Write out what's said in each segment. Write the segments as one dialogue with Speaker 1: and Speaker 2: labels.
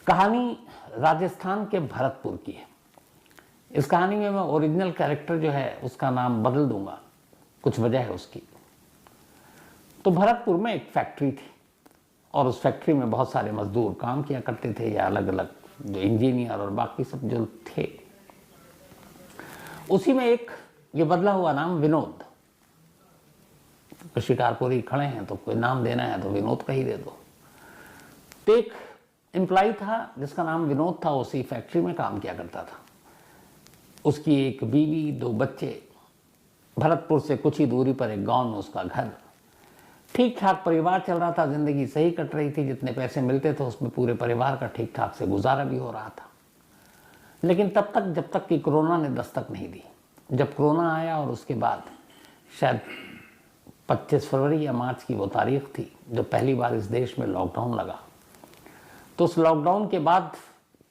Speaker 1: कहानी राजस्थान के भरतपुर की है। इस कहानी में मैं ओरिजिनल कैरेक्टर जो है उसका नाम बदल दूंगा, कुछ वजह है उसकी। तो भरतपुर में एक फैक्ट्री थी और उस फैक्ट्री में बहुत सारे मजदूर काम किया करते थे, या अलग अलग जो इंजीनियर और बाकी सब जो थे। उसी में एक ये बदला हुआ नाम विनोद, तो शिकारपुरी खड़े हैं तो कोई नाम देना है तो विनोद का ही दे दो। तो एक एम्प्लॉय था जिसका नाम विनोद था, उसी फैक्ट्री में काम किया करता था। उसकी एक बीवी, दो बच्चे। भरतपुर से कुछ ही दूरी पर एक गांव में उसका घर। ठीक ठाक परिवार चल रहा था, जिंदगी सही कट रही थी, जितने पैसे मिलते थे उसमें पूरे परिवार का ठीक ठाक से गुजारा भी हो रहा था। लेकिन तब तक जब तक कि कोरोना ने दस्तक नहीं दी। जब कोरोना आया और उसके बाद शायद 25 फरवरी या मार्च की वो तारीख थी जब पहली बार इस देश में लॉकडाउन लगा। तो उस लॉकडाउन के बाद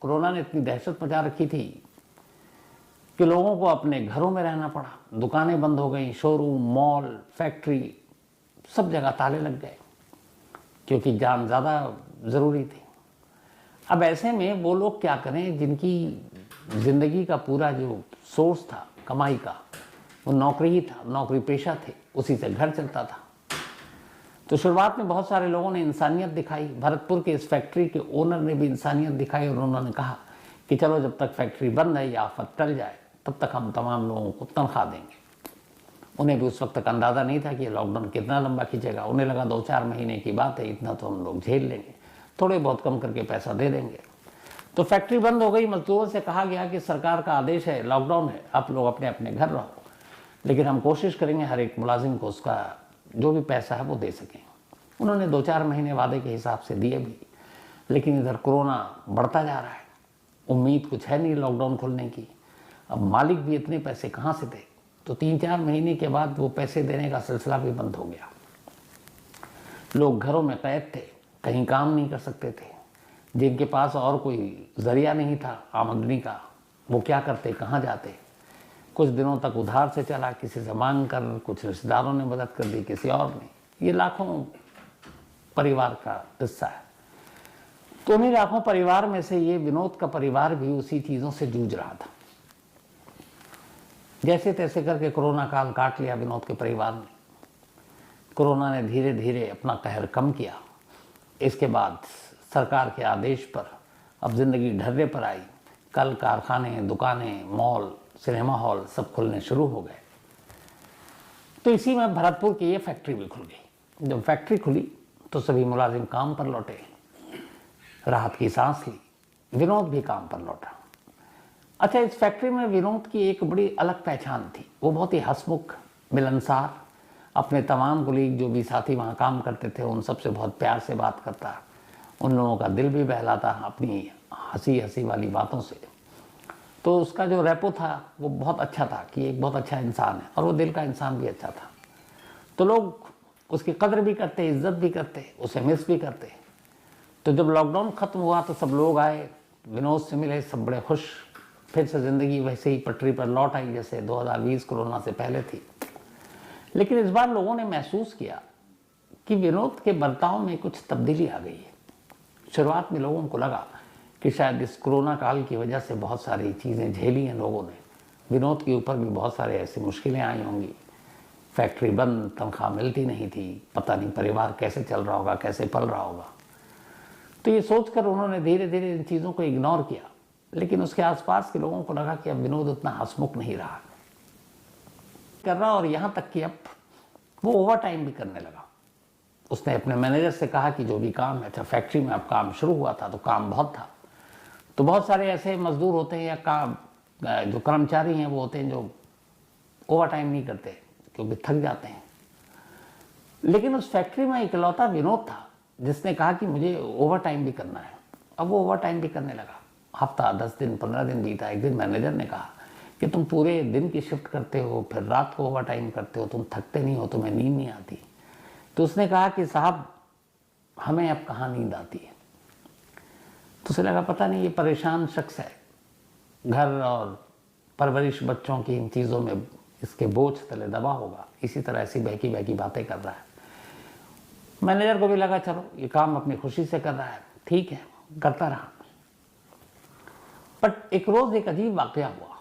Speaker 1: कोरोना ने इतनी दहशत मचा रखी थी कि लोगों को अपने घरों में रहना पड़ा। दुकानें बंद हो गई, शोरूम, मॉल, फैक्ट्री, सब जगह ताले लग गए क्योंकि जान ज़्यादा ज़रूरी थी। अब ऐसे में वो लोग क्या करें जिनकी ज़िंदगी का पूरा जो सोर्स था कमाई का वो नौकरी ही था, नौकरी पेशा थे, उसी से घर चलता था। तो शुरुआत में बहुत सारे लोगों ने इंसानियत दिखाई। भरतपुर के इस फैक्ट्री के ओनर ने भी इंसानियत दिखाई और उन्होंने कहा कि चलो जब तक फैक्ट्री बंद है या आफत टल जाए तब तक हम तमाम लोगों को तनख्वाह देंगे। उन्हें भी उस वक्त तक अंदाज़ा नहीं था कि ये लॉकडाउन कितना लंबा खींचेगा। उन्हें लगा 2-4 महीने की बात है, इतना तो हम लोग झेल लेंगे, थोड़े बहुत कम करके पैसा दे देंगे। तो फैक्ट्री बंद हो गई। मजदूरों से कहा गया कि सरकार का आदेश है, लॉकडाउन है, आप लोग अपने अपने घर रहो, लेकिन हम कोशिश करेंगे हर एक मुलाजिम को उसका जो भी पैसा है वो दे सकें। उन्होंने 2-4 महीने वादे के हिसाब से दिए भी, लेकिन इधर कोरोना बढ़ता जा रहा है, उम्मीद कुछ है नहीं लॉकडाउन खुलने की। अब मालिक भी इतने पैसे कहाँ से दे। तो 3-4 महीने के बाद वो पैसे देने का सिलसिला भी बंद हो गया। लोग घरों में कैद थे, कहीं काम नहीं कर सकते थे। जिनके पास और कोई जरिया नहीं था आमदनी का, वो क्या करते, कहाँ जाते। कुछ दिनों तक उधार से चला, किसी से मांग कर, कुछ रिश्तेदारों ने मदद कर दी, किसी और ने। ये लाखों परिवार का किस्सा है। तो उन्हीं लाखों परिवार में से ये विनोद का परिवार भी उसी चीज़ों से जूझ रहा था। जैसे तैसे करके कोरोना काल काट लिया विनोद के परिवार ने। कोरोना ने धीरे धीरे अपना कहर कम किया। इसके बाद सरकार के आदेश पर अब जिंदगी ढर्रे पर आई। कल कारखाने, दुकानें, मॉल, सिनेमा हॉल सब खुलने शुरू हो गए। तो इसी में भरतपुर की ये फैक्ट्री भी खुल गई। जब फैक्ट्री खुली तो सभी मुलाजिम काम पर लौटे, राहत की सांस ली। विनोद भी काम पर लौटा। अच्छा, इस फैक्ट्री में विनोद की एक बड़ी अलग पहचान थी। वो बहुत ही हंसमुख, मिलनसार, अपने तमाम कुलीग जो भी साथी वहाँ काम करते थे उन सबसे बहुत प्यार से बात करता, उन लोगों का दिल भी बहलाता अपनी हंसी हंसी वाली बातों से। तो उसका जो रेपो था वो बहुत अच्छा था कि एक बहुत अच्छा इंसान है और वो दिल का इंसान भी अच्छा था। तो लोग उसकी कदर भी करते, इज्जत भी करते, उसे मिस भी करते। तो जब लॉकडाउन ख़त्म हुआ तो सब लोग आए, विनोद से मिले, सब बड़े खुश। फिर से ज़िंदगी वैसे ही पटरी पर लौट आई जैसे 2020 कोरोना से पहले थी। लेकिन इस बार लोगों ने महसूस किया कि विनोद के बर्ताव में कुछ तब्दीली आ गई है। शुरुआत में लोगों को लगा कि शायद इस कोरोना काल की वजह से बहुत सारी चीज़ें झेली हैं लोगों ने। विनोद के ऊपर भी बहुत सारे ऐसी मुश्किलें आई होंगी। फैक्ट्री बंद, तनख्वाह मिलती नहीं थी, पता नहीं परिवार कैसे चल रहा होगा, कैसे पल रहा होगा। तो ये सोचकर उन्होंने धीरे धीरे इन चीज़ों को इग्नोर किया। लेकिन उसके आसपास के लोगों को लगा कि अब विनोद उतना हंसमुख नहीं रहा कर रहा, और यहाँ तक कि अब वो ओवर टाइम भी करने लगा। उसने अपने मैनेजर से कहा कि जो भी काम है, अच्छा फैक्ट्री में अब काम शुरू हुआ था तो काम बहुत था। तो बहुत सारे ऐसे मजदूर होते हैं या काम जो कर्मचारी हैं वो होते हैं जो ओवर टाइम नहीं करते क्योंकि थक जाते हैं। लेकिन उस फैक्ट्री में इकलौता विनोद था जिसने कहा कि मुझे ओवर टाइम भी करना है। अब वो ओवर टाइम भी करने लगा। हफ्ता, 10 दिन, 15 दिन बीता। एक दिन मैनेजर ने कहा कि तुम पूरे दिन की शिफ्ट करते हो, फिर रात को ओवर टाइम करते हो, तुम थकते नहीं हो, तुम्हें नींद नहीं आती। तो उसने कहा कि साहब हमें अब कहाँ नींद आती है। तो उसे लगा पता नहीं ये परेशान शख्स है, घर और परवरिश बच्चों की इन चीज़ों में इसके बोझ तले दबा होगा, इसी तरह ऐसी बहकी बहकी बातें कर रहा है। मैनेजर को भी लगा चलो ये काम अपनी खुशी से कर रहा है, ठीक है, करता रहा। बट एक रोज एक अजीब वाकया हुआ।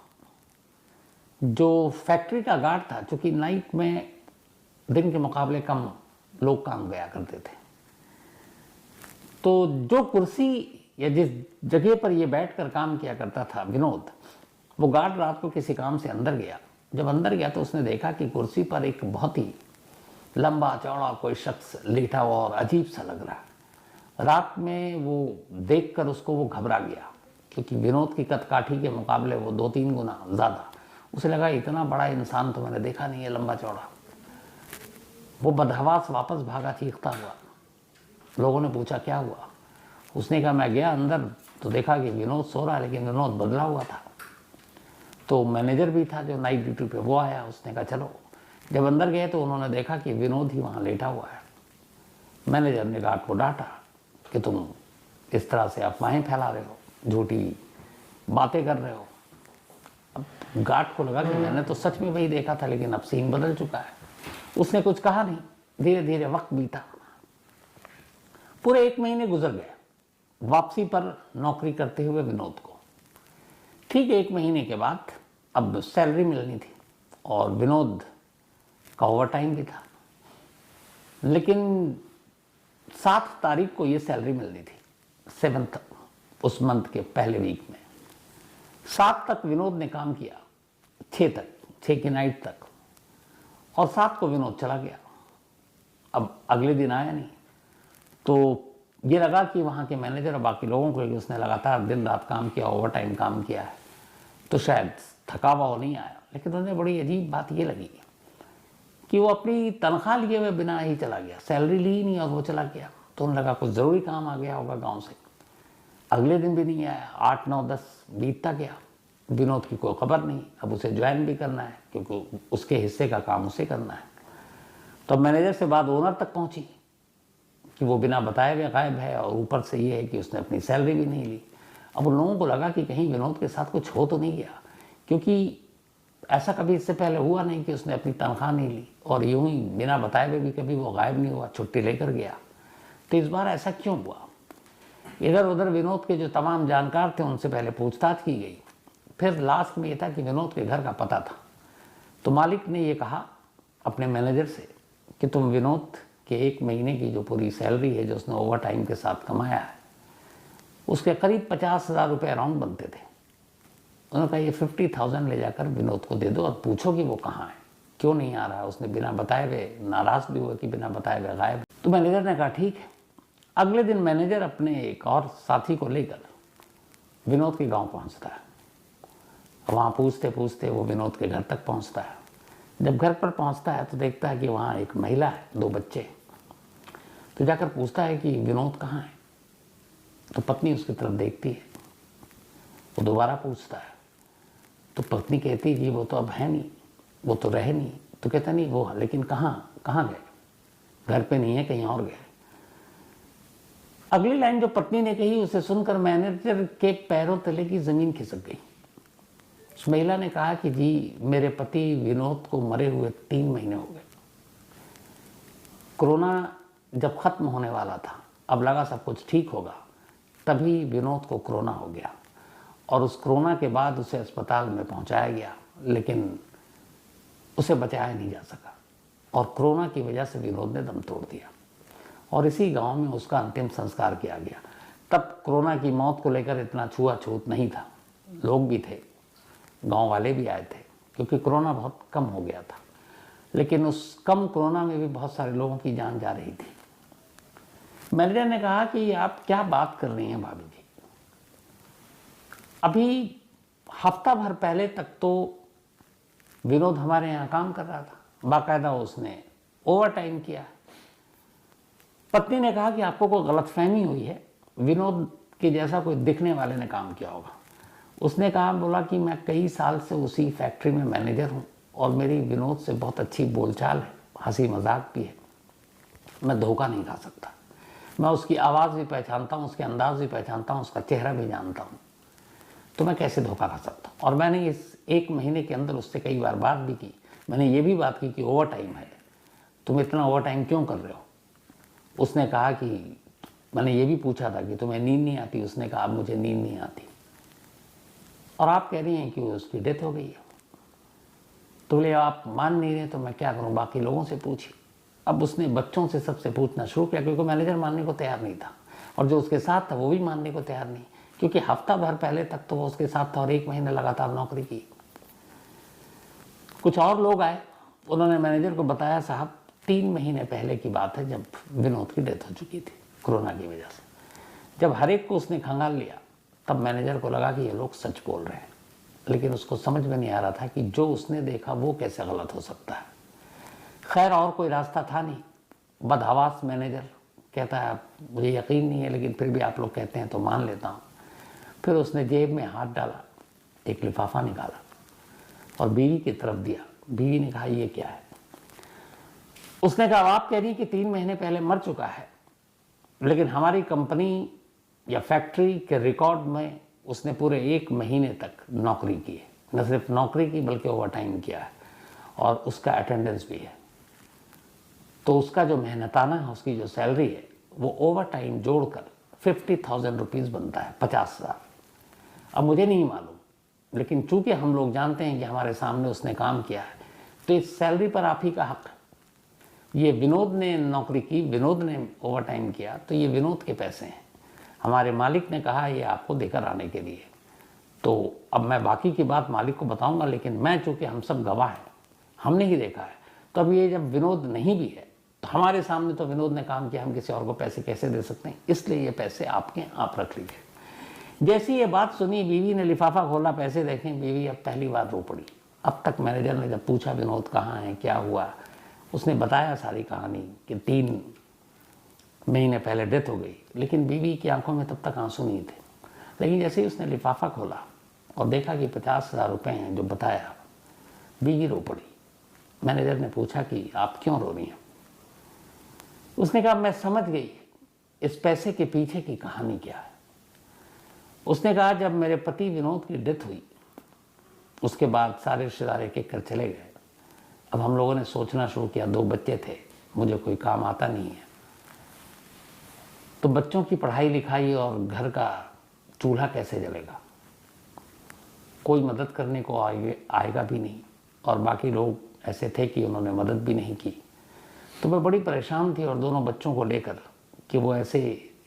Speaker 1: जो फैक्ट्री का गार्ड था, चूंकि नाइट में दिन के मुकाबले कम लोग काम गया करते थे, तो जो कुर्सी या जिस जगह पर ये बैठकर काम किया करता था विनोद, वो गार्ड रात को किसी काम से अंदर गया। जब अंदर गया तो उसने देखा कि कुर्सी पर एक बहुत ही लंबा चौड़ा कोई शख्स लेटा हुआ और अजीब सा लग रहा है। रात में वो देखकर उसको वो घबरा गया, क्योंकि विनोद की कदकाठी के मुकाबले वो 2-3 गुना ज़्यादा। उसे लगा इतना बड़ा इंसान तो मैंने देखा नहीं है, लंबा चौड़ा। वो बदहवास वापस भागा चीखता हुआ। लोगों ने पूछा क्या हुआ? उसने कहा मैं गया अंदर तो देखा कि विनोद सो रहा है, लेकिन विनोद बदला हुआ था। तो मैनेजर भी था जो नाइट ड्यूटी पे, वो आया। उसने कहा चलो। जब अंदर गए तो उन्होंने देखा कि विनोद ही वहाँ लेटा हुआ है। मैनेजर ने गार्ड को डांटा कि तुम इस तरह से अफवाहें फैला रहे हो, झूठी बातें कर रहे हो। अब गार्ड को लगा कि मैंने तो सच में वही देखा था, लेकिन अब सीन बदल चुका है। उसने कुछ कहा नहीं। धीरे धीरे वक्त बीता। पूरे 1 महीने गुजर गए वापसी पर नौकरी करते हुए विनोद को। ठीक 1 महीने के बाद अब सैलरी मिलनी थी और विनोद का ओवर टाइम भी था, लेकिन 7 तारीख को ये सैलरी मिलनी थी, 7th उस मंथ के पहले वीक में। 7 तक विनोद ने काम किया, 6 की नाइट तक, और 7 को विनोद चला गया। अब अगले दिन आया नहीं, तो ये लगा कि वहाँ के मैनेजर और बाकी लोगों को, उसने लगातार दिन रात काम किया, ओवर टाइम काम किया है, तो शायद थका हुआ हो नहीं आया। लेकिन उन्हें बड़ी अजीब बात ये लगी कि वो अपनी तनख्वाह लिए हुए बिना ही चला गया, सैलरी ली नहीं और वो चला गया। तो उन्हें लगा कुछ ज़रूरी काम आ गया होगा गांव से। अगले दिन भी नहीं आया। 8, 9, 10 बीतता गया, विनोद की कोई खबर नहीं। अब उसे ज्वाइन भी करना है, क्योंकि उसके हिस्से का काम उसे करना है। तो मैनेजर से बात ओनर तक पहुंची कि वो बिना बताए हुए गायब है, और ऊपर से ये है कि उसने अपनी सैलरी भी नहीं ली। अब उन लोगों को लगा कि कहीं विनोद के साथ कुछ हो तो नहीं गया, क्योंकि ऐसा कभी इससे पहले हुआ नहीं कि उसने अपनी तनख्वाह नहीं ली, और यूं ही बिना बताए हुए भी कभी वो गायब नहीं हुआ, छुट्टी लेकर गया। तो इस बार ऐसा क्यों हुआ? इधर उधर विनोद के जो तमाम जानकार थे उनसे पहले पूछताछ की गई। फिर लास्ट में ये था कि विनोद के घर का पता था। तो मालिक ने ये कहा अपने मैनेजर से कि तुम विनोद के 1 महीने की जो पूरी सैलरी है, जो उसने ओवर टाइम के साथ कमाया है, उसके करीब 50,000 रुपये अराउंड बनते थे। उन्होंने कहा ये 50,000 ले जाकर विनोद को दे दो और पूछो कि वो कहाँ है, क्यों नहीं आ रहा है। उसने बिना बताए हुए, नाराज़ भी हुआ कि बिना बताए हुए गायब। तो मैनेजर ने कहा ठीक है। अगले दिन मैनेजर अपने एक और साथी को लेकर विनोद के गांव पहुंचता है। वहाँ पूछते पूछते वो विनोद के घर तक पहुंचता है। जब घर पर पहुंचता है तो देखता है कि वहाँ एक महिला है, 2 बच्चे। तो जाकर पूछता है कि विनोद कहाँ है। तो पत्नी उसकी तरफ देखती है। वो दोबारा पूछता है तो पत्नी कहती है कि वो तो अब है नहीं, वो तो रहे नहीं। तो कहता नहीं वो, लेकिन कहाँ गए? घर पे नहीं है, कहीं और गए। अगली लाइन जो पत्नी ने कही उसे सुनकर मैनेजर के पैरों तले की जमीन खिसक गई। उस महिला ने कहा कि जी मेरे पति विनोद को मरे हुए 3 महीने हो गए। कोरोना जब खत्म होने वाला था, अब लगा सब कुछ ठीक होगा, तभी विनोद को कोरोना हो गया, और उस कोरोना के बाद उसे अस्पताल में पहुंचाया गया, लेकिन उसे बचाया नहीं जा सका, और कोरोना की वजह से विनोद ने दम तोड़ दिया, और इसी गांव में उसका अंतिम संस्कार किया गया। तब कोरोना की मौत को लेकर इतना छुआछूत नहीं था, लोग भी थे, गांव वाले भी आए थे, क्योंकि कोरोना बहुत कम हो गया था। लेकिन उस कम कोरोना में भी बहुत सारे लोगों की जान जा रही थी। मैनेजर ने कहा कि आप क्या बात कर रही हैं भाभी जी, अभी हफ्ता भर पहले तक तो विनोद हमारे यहाँ काम कर रहा था, बाकायदा उसने ओवर टाइम किया। पत्नी ने कहा कि आपको कोई गलतफहमी हुई है, विनोद के जैसा कोई दिखने वाले ने काम किया होगा। उसने कहा, बोला कि मैं कई साल से उसी फैक्ट्री में मैनेजर हूँ, और मेरी विनोद से बहुत अच्छी बोलचाल है, हंसी मजाक भी है, मैं धोखा नहीं खा सकता। मैं उसकी आवाज़ भी पहचानता हूँ, उसके अंदाज भी पहचानता हूँ, उसका चेहरा भी जानता हूँ, तो मैं कैसे धोखा खा सकता हूँ। और मैंने इस 1 महीने के अंदर उससे कई बार बात भी की। मैंने ये भी बात की कि ओवर टाइम है, तुम इतना ओवर टाइम क्यों कर रहे हो। उसने कहा कि मैंने ये भी पूछा था कि तुम्हें नींद नहीं आती। उसने कहा अब मुझे नींद नहीं आती। और आप कह रही हैं कि उसकी डेथ हो गई है। तो बोले आप मान नहीं रहे तो मैं क्या करूं, बाकी लोगों से पूछिए। अब उसने बच्चों से सबसे पूछना शुरू किया, क्योंकि मैनेजर मानने को तैयार नहीं था और जो उसके साथ था वो भी मानने को तैयार नहीं, क्योंकि हफ्ता भर पहले तक तो वो उसके साथ था और 1 महीने लगातार नौकरी की। कुछ और लोग आए, उन्होंने मैनेजर को बताया साहब 3 महीने पहले की बात है जब विनोद की डेथ हो चुकी थी कोरोना की वजह से। जब हर एक को उसने खंगाल लिया तब मैनेजर को लगा कि ये लोग सच बोल रहे हैं, लेकिन उसको समझ में नहीं आ रहा था कि जो उसने देखा वो कैसे गलत हो सकता है। खैर और कोई रास्ता था नहीं। बदहवास मैनेजर कहता है मुझे यकीन नहीं है लेकिन फिर भी आप लोग कहते हैं तो मान लेता हूँ। फिर उसने जेब में हाथ डाला, एक लिफाफा निकाला और बीवी की तरफ दिया। बीवी ने कहा ये क्या है? उसने कहा आप कह रही कि 3 महीने पहले मर चुका है, लेकिन हमारी कंपनी या फैक्ट्री के रिकॉर्ड में उसने पूरे 1 महीने तक नौकरी की है। न सिर्फ नौकरी की बल्कि ओवर टाइम किया है और उसका अटेंडेंस भी है। तो उसका जो मेहनताना है, उसकी जो सैलरी है वो ओवर टाइम जोड़कर 50,000 रुपीज़ बनता है, 50,000। अब मुझे नहीं मालूम, लेकिन चूंकि हम लोग जानते हैं कि हमारे सामने उसने काम किया है तो इस सैलरी पर आप ही का हक है। ये विनोद ने नौकरी की, विनोद ने ओवर टाइम किया, तो ये विनोद के पैसे हैं। हमारे मालिक ने कहा ये आपको देकर आने के लिए। तो अब मैं बाकी की बात मालिक को बताऊंगा, लेकिन मैं चूंकि हम सब गवाह हैं, हमने ही देखा है, तो अब ये जब विनोद नहीं भी है तो हमारे सामने तो विनोद ने काम किया, हम किसी और को पैसे कैसे दे सकते हैं? इसलिए ये पैसे आपके, आप रख लीजिए। जैसी ये बात सुनी, बीवी ने लिफाफा खोला, पैसे देखें, बीवी अब पहली बार रो पड़ी। अब तक मैनेजर ने जब पूछा विनोद कहाँ है, क्या हुआ, उसने बताया सारी कहानी कि 3 महीने पहले डेथ हो गई, लेकिन बीवी की आंखों में तब तक आंसू नहीं थे। लेकिन जैसे ही उसने लिफाफा खोला और देखा कि 50,000 रुपये हैं जो बताया, बीवी रो पड़ी। मैनेजर ने पूछा कि आप क्यों रो रही हैं? उसने कहा मैं समझ गई इस पैसे के पीछे की कहानी क्या है। उसने कहा जब मेरे पति विनोद की डेथ हुई उसके बाद सारे रिश्तेदार एक कर चले गए। अब हम लोगों ने सोचना शुरू किया, 2 बच्चे थे, मुझे कोई काम आता नहीं है, तो बच्चों की पढ़ाई लिखाई और घर का चूल्हा कैसे जलेगा? कोई मदद करने को आएगा भी नहीं, और बाकी लोग ऐसे थे कि उन्होंने मदद भी नहीं की। तो मैं बड़ी परेशान थी और दोनों बच्चों को लेकर कि वो ऐसे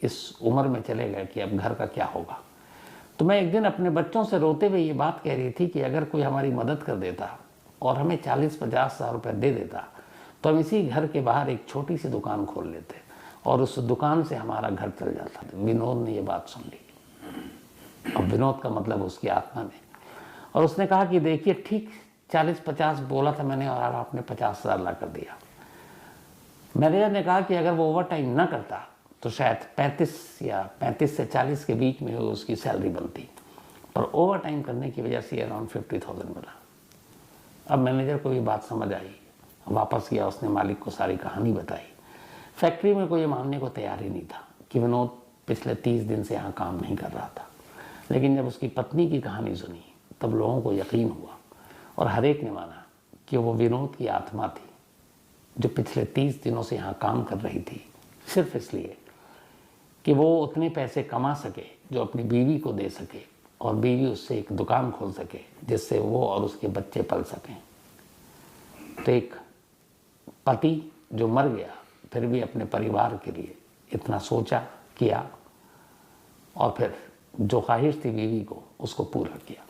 Speaker 1: इस उम्र में चले गए कि अब घर का क्या होगा। तो मैं एक दिन अपने बच्चों से रोते हुए ये बात कह रही थी कि अगर कोई हमारी मदद कर देता और हमें 40-50,000 रुपये दे देता तो हम इसी घर के बाहर एक छोटी सी दुकान खोल लेते और उस दुकान से हमारा घर चल जाता। विनोद ने ये बात सुन ली। अब विनोद का मतलब उसकी आत्मा ने, और उसने कहा कि देखिए ठीक 40-50 बोला था मैंने और आपने 50,000 ला कर दिया। मैनेजर ने कहा कि अगर वो ओवर टाइम ना करता तो शायद 35 से 40 के बीच में उसकी सैलरी बनती, पर ओवर टाइम करने की वजह से अराउंड 50,000 मिला। अब मैनेजर को ये बात समझ आई, वापस गया, उसने मालिक को सारी कहानी बताई। फैक्ट्री में कोई मानने को तैयार ही नहीं था कि विनोद पिछले 30 दिन से यहाँ काम नहीं कर रहा था, लेकिन जब उसकी पत्नी की कहानी सुनी तब लोगों को यकीन हुआ और हर एक ने माना कि वो विनोद की आत्मा थी जो पिछले 30 दिनों से यहाँ काम कर रही थी, सिर्फ इसलिए कि वो उतने पैसे कमा सके जो अपनी बीवी को दे सके और बीवी उससे एक दुकान खोल सके जिससे वो और उसके बच्चे पल सकें। तो एक पति जो मर गया फिर भी अपने परिवार के लिए इतना सोचा, किया और फिर जो ख्वाहिश थी बीवी को उसको पूरा किया।